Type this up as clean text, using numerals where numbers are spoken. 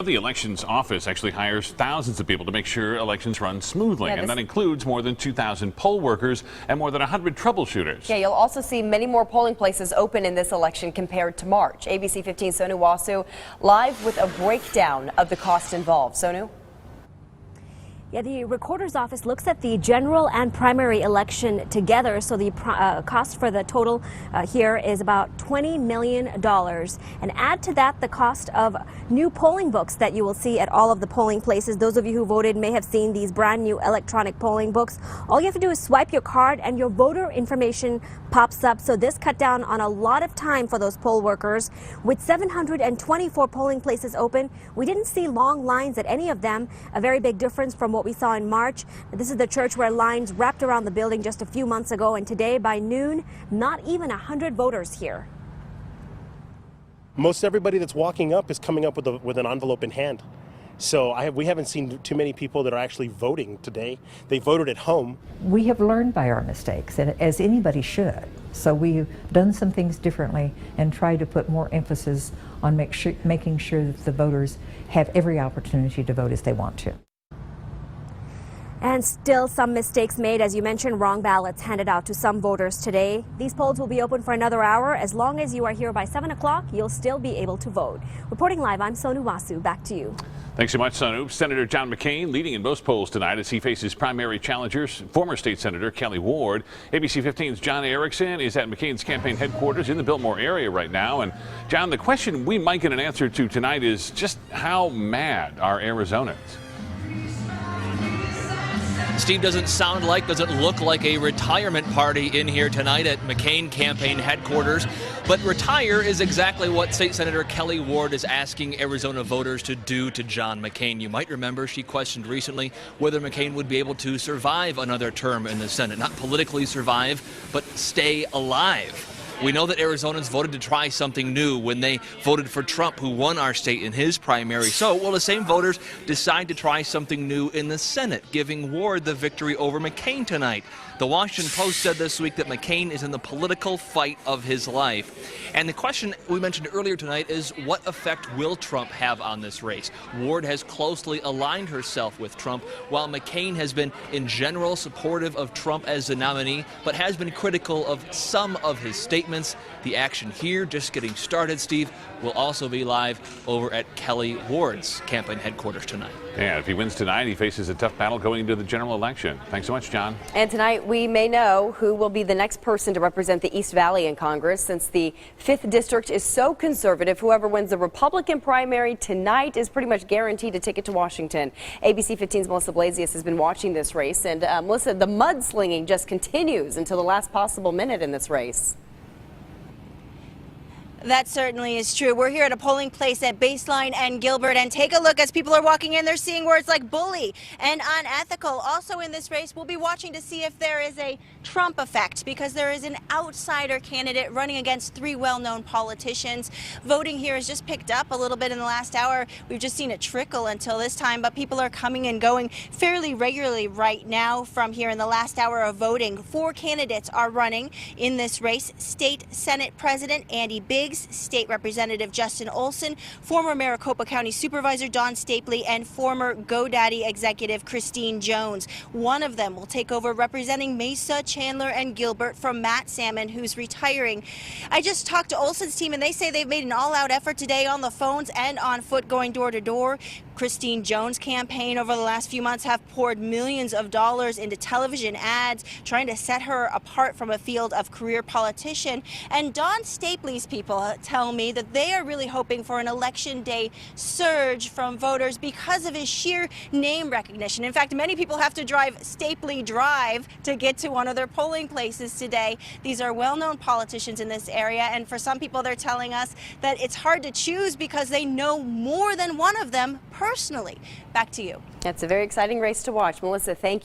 The elections office actually hires thousands of people to make sure elections run smoothly, and that includes more than 2,000 poll workers and more than 100 troubleshooters. Yeah, you'll also see many more polling places open in this election compared to March. ABC 15's Sonu Wasu live with a breakdown of the cost involved. Sonu? Yeah, the recorder's office looks at the general and primary election together. So the cost for the total here is about $20 million. And add to that the cost of new polling books that you will see at all of the polling places. Those of you who voted may have seen these brand new electronic polling books. All you have to do is swipe your card and your voter information pops up. So this cut down on a lot of time for those poll workers. With 724 polling places open, we didn't see long lines at any of them. A very big difference from what we saw in March. This is the church where lines wrapped around the building just a few months ago, and today by noon, not even 100 voters here. Most everybody that's walking up is coming up with an envelope in hand. So we haven't seen too many people that are actually voting today. They voted at home. We have learned by our mistakes, and as anybody should. So we've done some things differently and tried to put more emphasis on making sure that the voters have every opportunity to vote as they want to. And still some mistakes made. As you mentioned, wrong ballots handed out to some voters today. These polls will be open for another hour. As long as you are here by 7 o'clock, you'll still be able to vote. Reporting live, I'm Sonu Wasu. Back to you. Thanks so much, Sonu. Senator John McCain leading in most polls tonight as he faces primary challengers, former state senator Kelly Ward. ABC 15's John Erickson is at McCain's campaign headquarters in the Biltmore area right now. And John, the question we might get an answer to tonight is just how mad are Arizonans? Steve, doesn't look like a retirement party in here tonight at McCain campaign headquarters. But retire is exactly what State Senator Kelly Ward is asking Arizona voters to do to John McCain. You might remember she questioned recently whether McCain would be able to survive another term in the Senate. Not politically survive, but stay alive. We know that Arizonans voted to try something new when they voted for Trump, who won our state in his primary. So, will the same voters decide to try something new in the Senate, giving Ward the victory over McCain tonight? The Washington Post said this week that McCain is in the political fight of his life. And the question we mentioned earlier tonight is, what effect will Trump have on this race? Ward has closely aligned herself with Trump, while McCain has been in general supportive of Trump as the nominee, but has been critical of some of his statements. The action here, just getting started, Steve, will also be live over at Kelly Ward's campaign headquarters tonight. Yeah, if he wins tonight, he faces a tough battle going into the general election. Thanks so much, John. And tonight we may know who will be the next person to represent the East Valley in Congress. Since the 5th District is so conservative, whoever wins the Republican primary tonight is pretty much guaranteed a ticket to Washington. ABC 15's Melissa Blasius has been watching this race. And Melissa, the mudslinging just continues until the last possible minute in this race. That certainly is true. We're here at a polling place at Baseline and Gilbert, and take a look as people are walking in. They're seeing words like bully and unethical. Also in this race, we'll be watching to see if there is a Trump effect, because there is an outsider candidate running against 3 well-known politicians. Voting here has just picked up a little bit in the last hour. We've just seen a trickle until this time, but people are coming and going fairly regularly right now from here in the last hour of voting. 4 candidates are running in this race. State Senate President Andy Biggs, State Representative Justin Olson, former Maricopa County Supervisor Don Stapley, and former GoDaddy executive Christine Jones. One of them will take over representing Mesa, Chandler, and Gilbert from Matt Salmon, who's retiring. I just talked to Olson's team, and they say they've made an all-out effort today on the phones and on foot going door to door. Christine Jones' campaign over the last few months have poured millions of dollars into television ads, trying to set her apart from a field of career politician. And Don Stapley's people tell me that they are really hoping for an election day surge from voters because of his sheer name recognition. In fact, many people have to drive Stapley Drive to get to one of their polling places today. These are well-known politicians in this area, and for some people, they're telling us that it's hard to choose because they know more than one of them personally. Back to you. That's a very exciting race to watch. Melissa, thank you.